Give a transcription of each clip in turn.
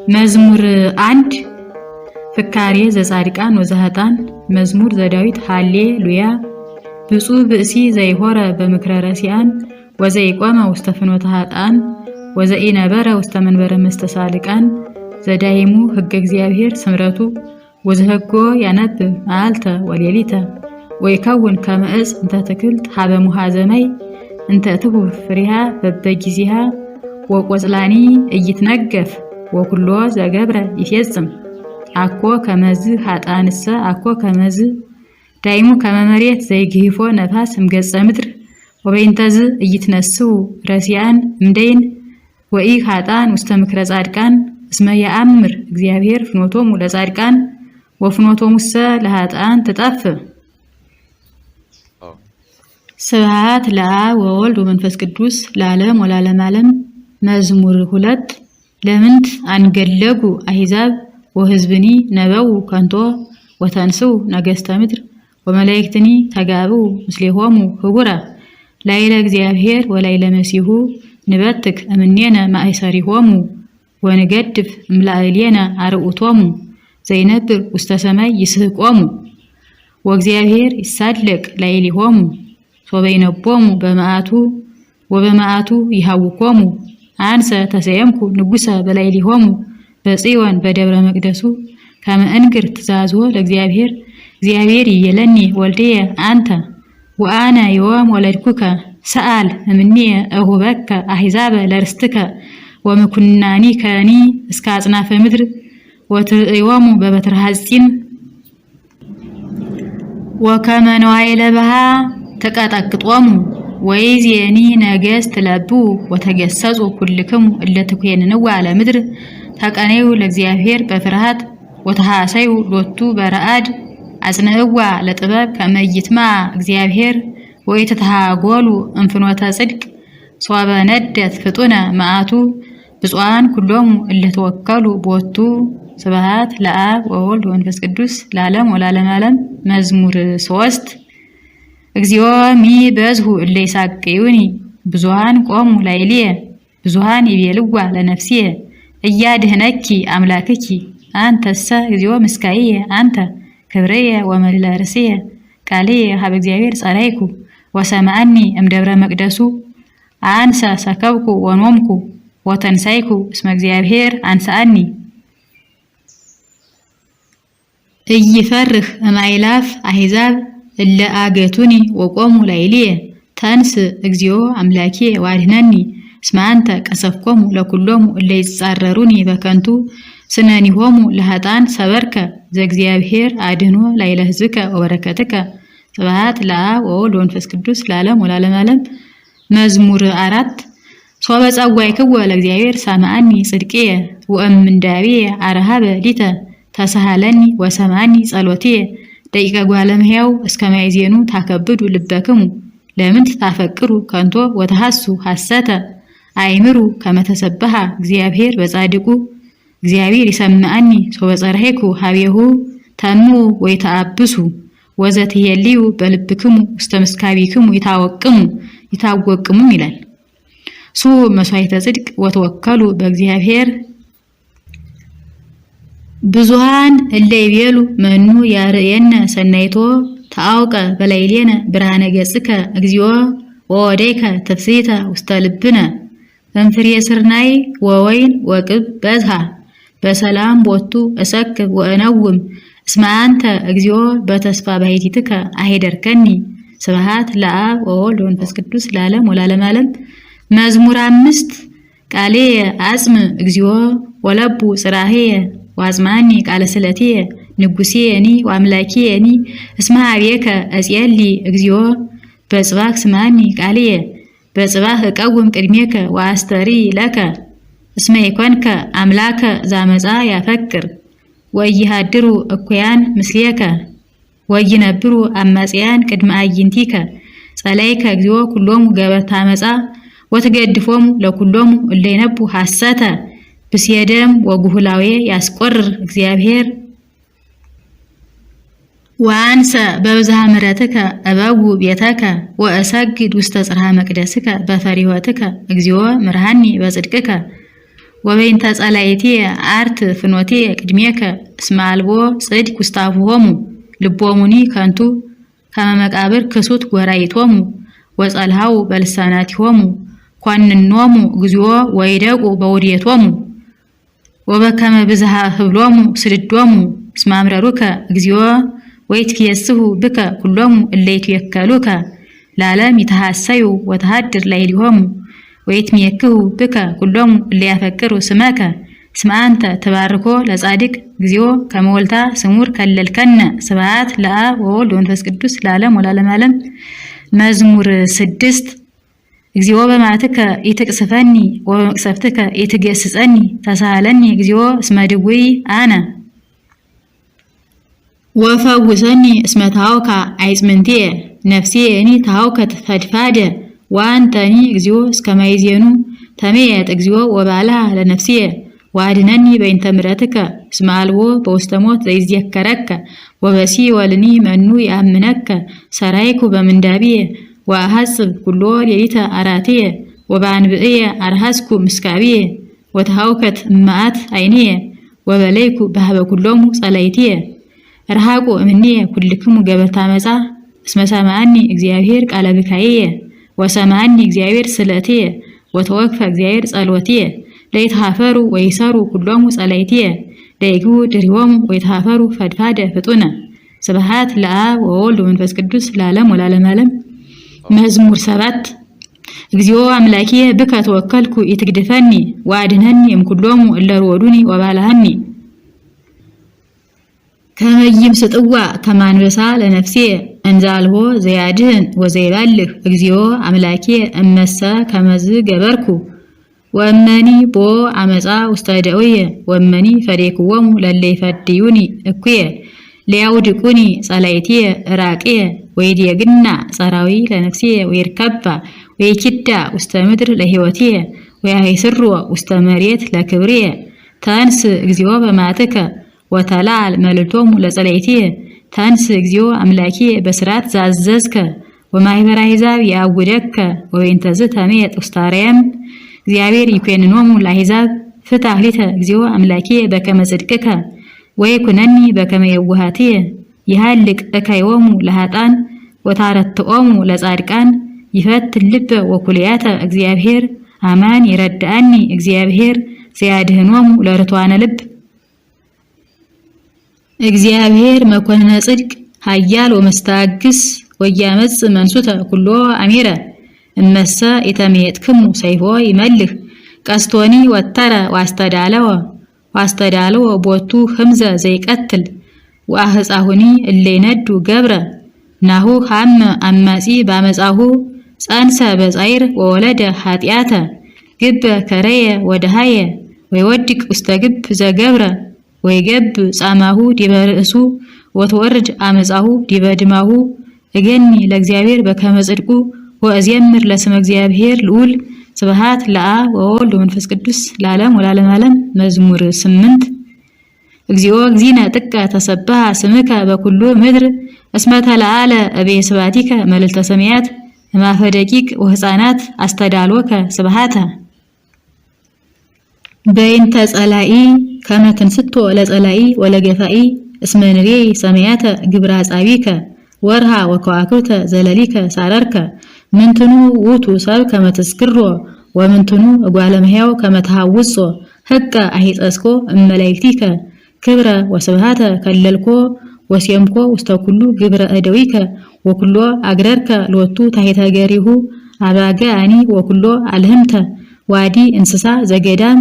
መዝሙር 1 ፍካሬ ዘጻድቃን ወዘኃጥአን መዝሙር ዘዳዊት ሃሌሉያ ብፁዕ ብእሲ ዘይሆረ በምክረ ረሲአን ወዘይቆመ ውስተ ፍኖተ ኃጥአን ወዘኢነበረ ውስተ መንበረ መስተሳልቃን ዘዳይሙ ሕገ እግዚአብሔር ስምረቱ ወዘህጎ ያነብብ መዓልተ ወሌሊተ ወይከውን ከመ ዕፅ እንተ ትክልት ሀበ ሙሃዘማይ እንተ ትሁብ ፍሬሃ በበጊዜሃ ወቆጽላኒ እይትነገፍ ወኩሎ ዘገብረ ይፈጽም አኮ ከመዝ ኃጥአንሰ አኮ ከመዝ ዳይሙ ከመመሬት ዘይግሂፎ ነፋስ እምገጸ ምድር ወበይንተዝ እይትነስው ረሲአን እምደይን ወኢ ኃጥአን ውስተ ምክረ ጻድቃን እስመ ያአምር እግዚአብሔር ፍኖቶሙ ለጻድቃን ወፍኖቶሙሰ ለኃጥአን ትጠፍ። ስብሐት ለአብ ወወልድ ወመንፈስ ቅዱስ ለዓለም ወለዓለመ ዓለም። መዝሙር 2 ለምንት አንገለጉ አሕዛብ ወሕዝብኒ ነበው ከንቶ ወተንስው ነገሥተ ምድር ወመላእክትኒ ተጋብኡ ምስሌሆሙ ህቡረ ላይለ እግዚአብሔር ወላይለ መሲሁ ንበትክ እምኔነ ማእሰሪሆሙ ወንገድፍ እምላዕሌነ አርዑቶሙ ዘይነብር ውስተ ሰማይ ይስሕቆሙ ወእግዚአብሔር ይሳድለቅ ላዕሌሆሙ ሶበይነቦሙ በመዓቱ ወበመዓቱ ይሃውኮሙ አንሰ ተሰየምኩ ንጉሰ በላዕሌሆሙ በጽዮን በደብረ መቅደሱ ከመ እንግር ትእዛዝዎ ለእግዚአብሔር እግዚአብሔር ይየለኒ ወልድየ አንተ ወአነ ዮም ወለድኩከ ሰአል እምኔየ እሁበከ አሕዛበ ለርስትከ ወምኩናኒ ከኒ እስከ አጽናፈ ምድር ወትርእዮሙ በበትረ ሐጺን ወከመ ነዋይለ ባሃ ተቀጠቅጦሙ ወይዜኒ ነገሥት ለቡ ወተገሰጹ ኩልክሙ እለ ትኮንንዋ ለምድር ተቀነዩ ለእግዚአብሔር በፍርሃት ወተሐሰዩ ሎቱ በረአድ አጽንዕዋ ለጥበብ ከመ ይትመዓ እግዚአብሔር ወይትተሃጎሉ እንፍኖተ ጽድቅ ሶበ ነደት ፍጡነ መዓቱ ብፁዓን ኩሎሙ እለ ተወከሉ ቦቱ። ስብሐት ለአብ ወወልድ ወመንፈስ ቅዱስ ለዓለም ወለዓለመ ዓለም። መዝሙር 3 እግዚኦ ሚ በዝሁ እለ ይሳቅዩኒ ብዙሃን ቆሙ ላዕሌየ ብዙሃን ይቤልዋ ለነፍስየ እያድኅነኪ አምላክኪ አንተሰ እግዚኦ ምስካየ አንተ ክብርየ ወመልዕለ ርእስየ ቃልየ ሀበ እግዚአብሔር ጸራይኩ ወሰማዕኒ እምደብረ መቅደሱ አንሰ ሰከብኩ ወኖምኩ ወተንሳይኩ እስመ እግዚአብሔር አንሳአኒ እይፈርህ እማይላፍ አሕዛብ እለ አገቱኒ ወቆሙ ላዕሌየ ተንስ እግዚኦ አምላኪየ ዋድኅነኒ እስመ አንተ ቀሰፍኮሙ ለኩሎሙ እለ ይጻረሩኒ በከንቱ ስነኒሆሙ ለኃጥአን ሰበርከ ዘእግዚአብሔር አድኅኖ ላዕለ ሕዝብከ ወበረከትከ። ስብሐት ለአብ ወወልድ ወመንፈስ ቅዱስ ለዓለም ወለዓለመ ዓለም። መዝሙር 4 ሶበ ጸዋዕክዎ ለእግዚአብሔር ሰማዕኒ ጽድቅየ ወእምንዳቤየ አርሃበ ሊተ ተሳሃለኒ ወሰማዕኒ ጸሎትየ ደቂቀ ጓለ እመሕያው እስከ ማእዜኑ ታከብዱ ልበክሙ ለምንት ታፈቅሩ ከንቶ ወተሐሱ ሐሰተ አይምሩ ከመ ተሰብሐ እግዚአብሔር በጻድቁ እግዚአብሔር ይሰምዐኒ ሶበ ጸርሐይኩ ሀቤሁ ተኑ ወይተአብሱ ወዘትሄልዩ በልብክሙ ውስተ ምስካቢክሙ ይታወቅሙ ይላል። ሱ መስዋዕተ ጽድቅ ወተወከሉ በእግዚአብሔር ብዙሃን እለ ይቤሉ መኑ ያርየነ ሰናይቶ ተአውቀ በላዕሌነ ብርሃነ ገጽከ እግዚኦ ወወደይከ ትፍሥሕተ ውስተ ልብነ እምፍሬ ስርናይ ወወይን ወቅብ በዝሃ በሰላም ቦቱ እሰክብ ወእነውም እስመ አንተ እግዚኦ በተስፋ ባሕቲትከ አሄደርከኒ። ስብሐት ለአብ ወወልድ ወመንፈስ ቅዱስ ለዓለም ወለዓለመ ዓለም። መዝሙር 5 ቃልየ አጽም እግዚኦ ወለቡ ጽራህየ ዋጽማኒ ቃለ ስለትየ ንጉሴኒ ወአምላኪየኒ እስመ ኀቤከ እጼሊ እግዚኦ በጽባህ ስማኒ ቃልየ በጽባህ እቀውም ቅድሜከ ወአስተሪ ለከ እስመ ይኮንከ አምላከ ዘአመፃ ያፈቅር ወይሃድሩ እኩያን ምስሌከ ወይነብሩ አማጽያን ቅድመ አዕይንቲከ ጸላይከ እግዚኦ ኩሎሙ ገበርተ አመፃ ወትገድፎሙ ለኩሎሙ እለ ይነቡ ሐሰተ ብስየደም ወጉህላዌ ያስቆርር እግዚአብሔር ወአንሰ በብዝሃ ምሕረትከ እበው ቤተከ ወእሰግድ ውስተ ጽርሐ መቅደስከ በፈሪሆትከ እግዚኦ ምርሃኒ በጽድቅከ ወበይንተ ጸላይቴ አርት ፍኖቴ ቅድሜከ እስመ አልቦ ጽድቅ ውስታፍሆሙ ልቦሙኒ ከንቱ ከመ መቃብር ክሱት ጎራይቶሙ ወጸልሃው በልሳናቲሆሙ ኳንኖሙ እግዚኦ ወይደቁ በውዴቶሙ ወበከመ ብዝሃ ህብሎሙ ስድዶሙ እስመ አምረሩከ እግዚኦ ወይትፌስሑ ብከ ኩሎሙ እለ ይትወከሉከ ለዓለም ይትሐሰዩ ወተሃድር ላዕሌሆሙ ወይትሜክሁ ብከ ኩሎሙ እለ ያፈቅሩ ስመከ እስመ አንተ ተባርኮ ለጻድቅ እግዚኦ ከመ ወልታ ስሙር ከለልከነ ስብሐት ለአብ ወወልድ ወመንፈስ ቅዱስ ለዓለም ወለዓለመ ዓለም። መዝሙር 6 እግዚኦ በመዓትከ ኢትቅስፈኒ ወበመቅሰፍትከ ኢትገስጸኒ ተሳሃለኒ እግዚኦ እስመ ድውይ አነ ወፈውሰኒ እስመ ተሃውካ አይጽምንቴ ነፍሴኒ ተሃውከት ፈድፋደ ወአንተኒ እግዚኦ እስከ ማይዜኑ ተሜየጥ እግዚኦ ወባልሃ ለነፍሴ ወአድኅነኒ በእንተ ምሕረትከ እስመ አልቦ በውስተ ሞት ዘይዝየከረከ ወበሲኦልኒ መኑ ይአምነከ ሰራይኩ በምንዳቤየ ወአሐጽብ ኩሎ ሌሊተ አራትየ ወበአንብዕየ አርሐስኩ ምስካብየ ወተሃውከት እመዓት ዓይንየ ወበለይኩ በኀበ ኩሎሙ ጸላይትየ ረሃቁ እምኔየ ኩልክሙ ገበርተ አመፃ እስመ ሰምዐኒ እግዚአብሔር ቃለ ብካይየ ወሰምዐኒ እግዚአብሔር ስእለትየ ወተወክፈ እግዚአብሔር ጸሎትየ ለይትሃፈሩ ወይሰሩ ኩሎሙ ጸላይትየ ለይግቡ ድሪሆሙ ወይትሃፈሩ ፈድፋደ ፍጡነ ስብሐት ለአብ ወወልድ ወመንፈስ ቅዱስ ለዓለም ወለዓለመ ዓለም። መዝሙር 7 እግዚኦ አምላኪየ ብከ ተወከልኩ ኢትግድፈኒ ወአድኅነኒ እምኩሎሙ እለ ርወዱኒ ወባልሐኒ ከመ ይምስጥዋ ከመ አንበሳ ለነፍሴ እንዘ አልቦ ዘያድኅን ወዘይባልህ እግዚኦ አምላኪየ እመሰ ከመዝ ገበርኩ ወእመኒ ቦ አመፃ ውስተ እደውየ ወእመኒ ፈዴክዎሙ ለእለ ይፈድዩኒ እኩየ ሊያውድቁኒ ጸላይትየ ራቅየ ወይዴግና ጸራዊ ለነፍስየ ወይርከባ ወይኪዳ ውስተ ምድር ለሕይወትየ ወያይስሮ ውስተ መሬት ለክብርየ ተንስ እግዚኦ በመዓትከ ወተላል መልእልቶሙ ለጸላይትየ ተንስ እግዚኦ አምላኪየ በስርዓት ዛዘዝከ ወማኅበረ አሕዛብ ያውደከ ወበእንተዝ ተሜየጥ ውስተ አርያም እግዚአብሔር ይኮንኖሙ ለአሕዛብ ፍትሐ ሊተ እግዚኦ አምላኪየ በከመ ጽድቅከ ወይኩነኒ በከመ የዋሃትየ ይሃልቅ እካዮሙ ለኃጥአን ወታረትኦሙ ለጻድቃን ይፈትል ልበ ወኩልያተ እግዚአብሔር አማን ይረዳአኒ እግዚአብሔር ዘያድኅኖሙ ለርቱዓነ ልብ እግዚአብሔር መኮንነ ጽድቅ ኃያል ወመስተአግስ ወያመጽ መንሱተ ኩሎ አሚረ እመሰ ኢተሜየጥክሙ ሰይፎ ይመልህ ቀስቶኒ ወተረ ዋስተዳለወ ቦቱ ህምዘ ዘይቀትል ወአህፃሁኒ እለ ይነዱ ገብረ ናሁ ሐመ አማጺ ባመጻሁ ጸንሰ በጻይር ወወለደ ኃጢአተ ግበ ከረየ ወደሃየ ወይወድቅ ውስተ ግብ ዘገብረ ወይገብ ጻማሁ ዲበ ርእሱ ወትወርድ አመጻሁ ዲበ ድማሁ እገኒ ለእግዚአብሔር በከመ ጽድቁ ወእዜምር ለስመ እግዚአብሔር ልዑል ስብሐት ለአብ ወወልድ ወመንፈስ ቅዱስ ለዓለም ወለዓለመ ዓለም። መዝሙር 8 እግዚኦ እግዚእነ ጥቀ ተሰብሐ ስምከ በኩሉ ምድር እስመ ተለዓለ እቤየ ስብሐቲከ መልዕልተ ሰማያት እማፈ ደቂቅ ወሕፃናት አስተዳልወከ ስብሐተ በእንተ ጸላኢ ከመ ትንስቶ ለጸላኢ ወለገፋኢ እስመ ንሬይ ሰማያተ ግብረ አጻቢከ ወርሃ ወከዋክብተ ዘለሊከ ሳረርከ ምንትኑ ውእቱ ሰብ ከመ ትስክሮ ወምንትኑ እጓለ እመሕያው ከመ ተሐውጾ ሕቀ አሂፀስኮ እመላእክቲከ ክብረ ወስብሐተ ከለልኮ ወሴምኮ ውስተ ኩሉ ግብረ እደዊከ ወኩሎ አግረርከ ሎቱ ታሕተ ገሪሁ አባግዓኒ ወኩሎ አልህምተ ዋዲ እንስሳ ዘገዳም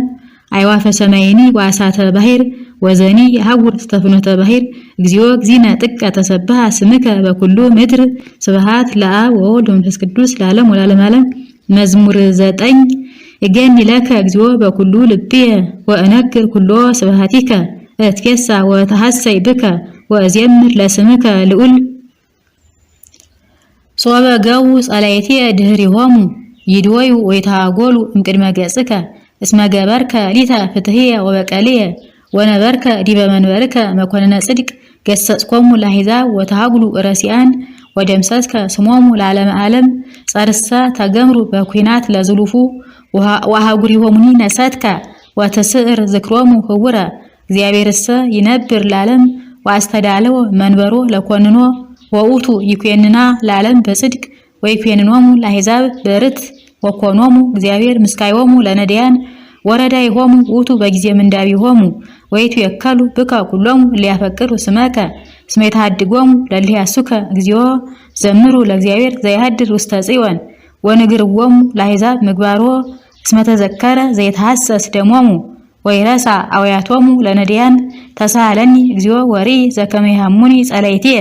አይዋፈ ሰማይኒ ዋሳተ ባሕር ወዘኒ የሐውር ስተፍኖተ ባሕር እግዚኦ እግዚእነ ጥቀ ተሰብሐ ስምከ በኩሉ ምድር ስብሐት ለአብ ወወልድ ወመንፈስ ቅዱስ ለዓለም ወለዓለመ ዓለም። መዝሙር 9 እገኒ ለከ እግዚኦ በኩሉ ልብየ ወእነግር ኩሎ ስብሐቲከ እትኬሳ ወተሐሰይ ብከ ወእዜምር ለስምከ ልዑል ሶበ ገቡ ጸላይትየ ድኅሪሆሙ ይድወዩ ወይተሃጐሉ እምቅድመ ገጽከ እስመ ገበርከ ሊተ ፍትሕየ ወበቀልየ ወነበርከ ዲበ መንበርከ መኮንነ ጽድቅ ገሰጽኮሙ ለአሕዛብ ወተሃጉሉ ረሲአን ወደምሰስከ ስሞሙ ለዓለመ ዓለም ጸርሰ ተገምሩ በኩናት ለዝሉፉ ወሃጉሪሆሙኒ ነሰትከ ወተስዕር ዝክሮሙ ህውረ እግዚአብሔርሰ ይነብር ለዓለም ወአስተዳለወ መንበሮ ለኮንኖ ወውቱ ይኩንና ለዓለም በጽድቅ ወይኩንኖሙ ለአሕዛብ በርት ወኮኖሙ እግዚአብሔር ምስካዮሙ ለነዳያን ወረዳይሆሙ ውቱ በጊዜ ምንዳቢሆሙ ወይቱ የከሉ ብከ ኩሎሙ ሊያፈቅሩ ስመከ እስመ ይትሐድጎሙ ለሊያሱከ እግዚኦ ዘምሩ ለእግዚአብሔር ዘይሃድር ውስተ ጽዮን ወንግርዎሙ ለአሕዛብ ምግባሮ እስመ ተዘከረ ዘይተሐሰስ ደሞሙ ወይረሳ አውያቶሙ ለነዳያን ተሳሃለኒ እግዚኦ ወሪ ዘከመ ይሃሙኒ ጸላይትየ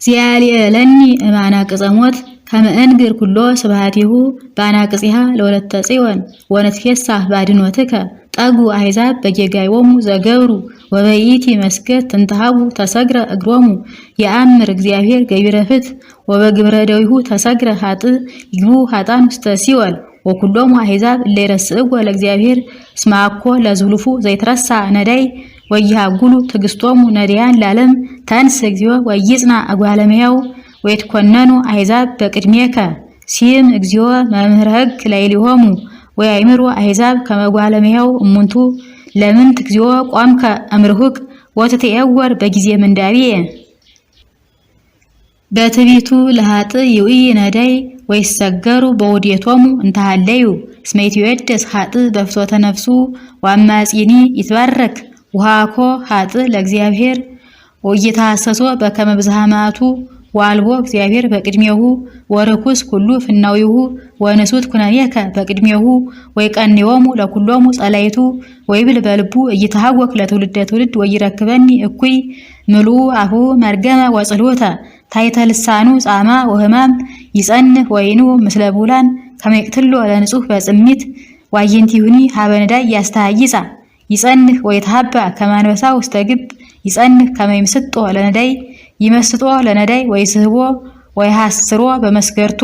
ዚያልየለኒ እማና ቅጸሞት ከመ እንግር ኩሎ ስብሐቲሁ ባናቅጽሃ ለወለተ ጽዮን ወነትፌሳህ ባድኖትከ ጠጉ አሕዛብ በጌጋዮሙ ዘገብሩ ወበይእቲ መስገድ ትንተሃቡ ተሰግረ እግሮሙ የአምር እግዚአብሔር ገቢረ ፍትሕ ወበግብረ ደዊሁ ተሰግረ ኃጥእ ይግቡ ኃጥአን ውስተ ሲኦል ወኩሎሙ አሕዛብ እለ ይረስእዎ ለእግዚአብሔር እስመ አኮ ለዝሉፉ ዘይትረሳ ነዳይ ወይሃጉሉ ትዕግሥቶሙ ነዳያን ለዓለም ተንሥእ እግዚኦ ወይጽና እጓለ እመሕያው ወይትኮነኑ አሕዛብ በቅድሜከ ሲም እግዚኦ መምህረ ሕግ ላዕሌሆሙ ወያእምሩ አሕዛብ ከመ እጓለ እመሕያው እሙንቱ ለምንት እግዚኦ ቆምከ እምርሁቅ ወትትዔወር በጊዜ ምንዳቤየ በትዕቢቱ ለኃጥእ ይውኢ ነዳይ ወይሰገሩ በውዴቶሙ እንተሃለዩ እስመ ይትወደስ ኃጥእ በፍትወተ ነፍሱ ወአማጺኒ ይትባረክ ወሃኮ ኃጥእ ለእግዚአብሔር ወይትሐሰሶ በከመ ብዝሃ መዓቱ ወአልቦ እግዚአብሔር በቅድሜሁ ወርኩስ ኩሉ ፍናዊሁ ወንሱት ኩነኔከ በቅድሜሁ ወይቀንዮሙ ለኩሎሙ ጸላይቱ ወይብል በልቡ እይተሐወክ ለትውልደ ትውልድ ወይረክበኒ እኩይ ምልኡ አፉ መርገመ ወጽልወተ ታሕተ ልሳኑ ጻማ ወህማም ይጸንህ ወይኑ ምስለ ቡላን ከመ ይቅትሎ ለንጹሕ በጽሚት ዋይንቲሁኒ ሀበ ነዳይ ያስተሃይጻ ይጸንህ ወይተሃባ ከመ አንበሳ ውስተ ግብ ይጸንህ ከመ ይምስጦ ለነዳይ ይመስጦ ለነዳይ ወይስህቦ ወይሐስሮ በመስገርቱ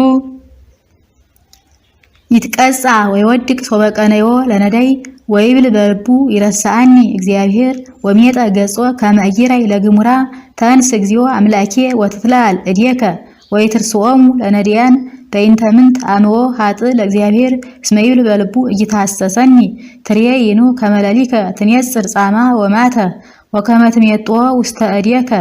ይትቀጻ ወይወድቅ ሶበቀነዮ ለነዳይ ወይብል በልቡ ይረሳአኒ እግዚአብሔር ወሜጠ ገጾ ከመ ኢይራይ ለግሙራ ተንስ እግዚኦ አምላኬ ወትትላል እዴከ ወይትርስኦሙ ለነዳያን በእንተ ምንት አምኦ ኃጥእ ለእግዚአብሔር እስመ ይብል በልቡ እይትሐሰሰኒ ትሬይኑ ከመ ሌሊከ ትኔጽር ጻማ ወማተ ወከመ ትሜጦ ውስተ እዴከ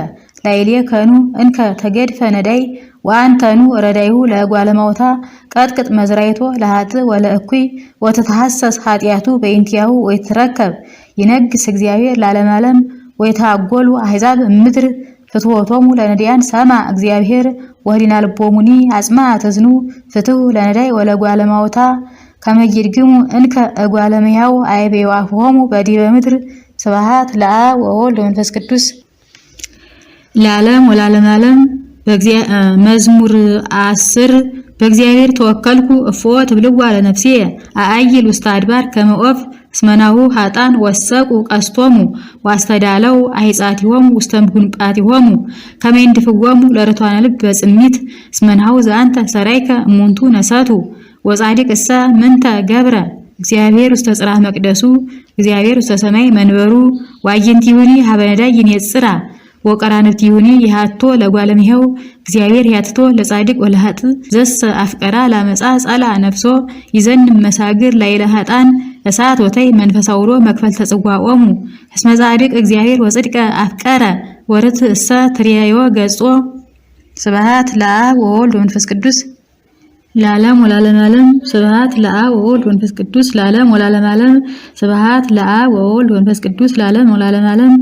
ላዕሌከኑ እንከ ተገድፈ ነዳይ ወአንተኑ ረዳይሁ ለእጓለ እመሕያው ቀጥቅጥ መዝራይቶ ለኃጥእ ወለእኩይ ወትትሐሰስ ኃጢአቱ በእንቲአሁ ወይትረከብ ይነግስ እግዚአብሔር ለዓለመ ዓለም ወይትሐጐሉ አሕዛብ እምድር ፍትወቶሙ ለነዳያን ሰማ እግዚአብሔር ወህሊና ልቦሙኒ አጽማ ተዝኑ ፍትሁ ለነዳይ ወለእጓለ እመሕያው ከመ ይድግሙ እንከ እጓለ እመሕያው አይቤ አፍሆሙ በዲበ ምድር ስብሐት ለአብ ወወልድ ወመንፈስ ቅዱስ ለዓለም ወለዓለመ ዓለም። መዝሙር 10 በእግዚአብሔር ተወከልኩ እፎ ትብልዋ ለነፍስየ አአይል ውስተ አድባር ከመ ኦፍ እስመ ናሁ ኃጥአን ወሰቁ ቀስቶሙ ዋስተዳለው አሕፃቲሆሙ ውስተ ምጉንጳቲሆሙ ከመ ይንድፍዎሙ ለርቱዓነ ልብ በጽሚት እስመ ናሁ ዘአንተ ሰራይከ እሙንቱ ነሰቱ ወጻድቅሰ ምንተ ገብረ እግዚአብሔር ውስተ ጽርሐ መቅደሱ እግዚአብሔር ውስተ ሰማይ መንበሩ ዋይንቲሁኒ ሀበ ነዳይ ይኔጽራ ወቀራንብቲሁኒ ይሃቶ ለእጓለ እመሕያው እግዚአብሔር ያትቶ ለጻድቅ ወለኃጥእ ዘሰ አፍቀራ ላመጻ ጻላ ነፍሶ ይዘንም መሳግር ላዕለ ኃጥአን እሳት ወተይ መንፈሳውሎ መክፈል ተጽዋኦሙ እስመ ጻድቅ እግዚአብሔር ወጽድቀ አፍቀረ ወርትእሰ ትሬዮ ገጾ ስብሐት ለአብ ወወልድ ወመንፈስ ቅዱስ ለዓለም ወለዓለመ ዓለም። ስብሐት ለአብ ወወልድ ወመንፈስ ቅዱስ ለዓለም ወለዓለመ ዓለም። ስብሐት ለአብ ወወልድ ወመንፈስ ቅዱስ ለዓለም ወለዓለመ ዓለም።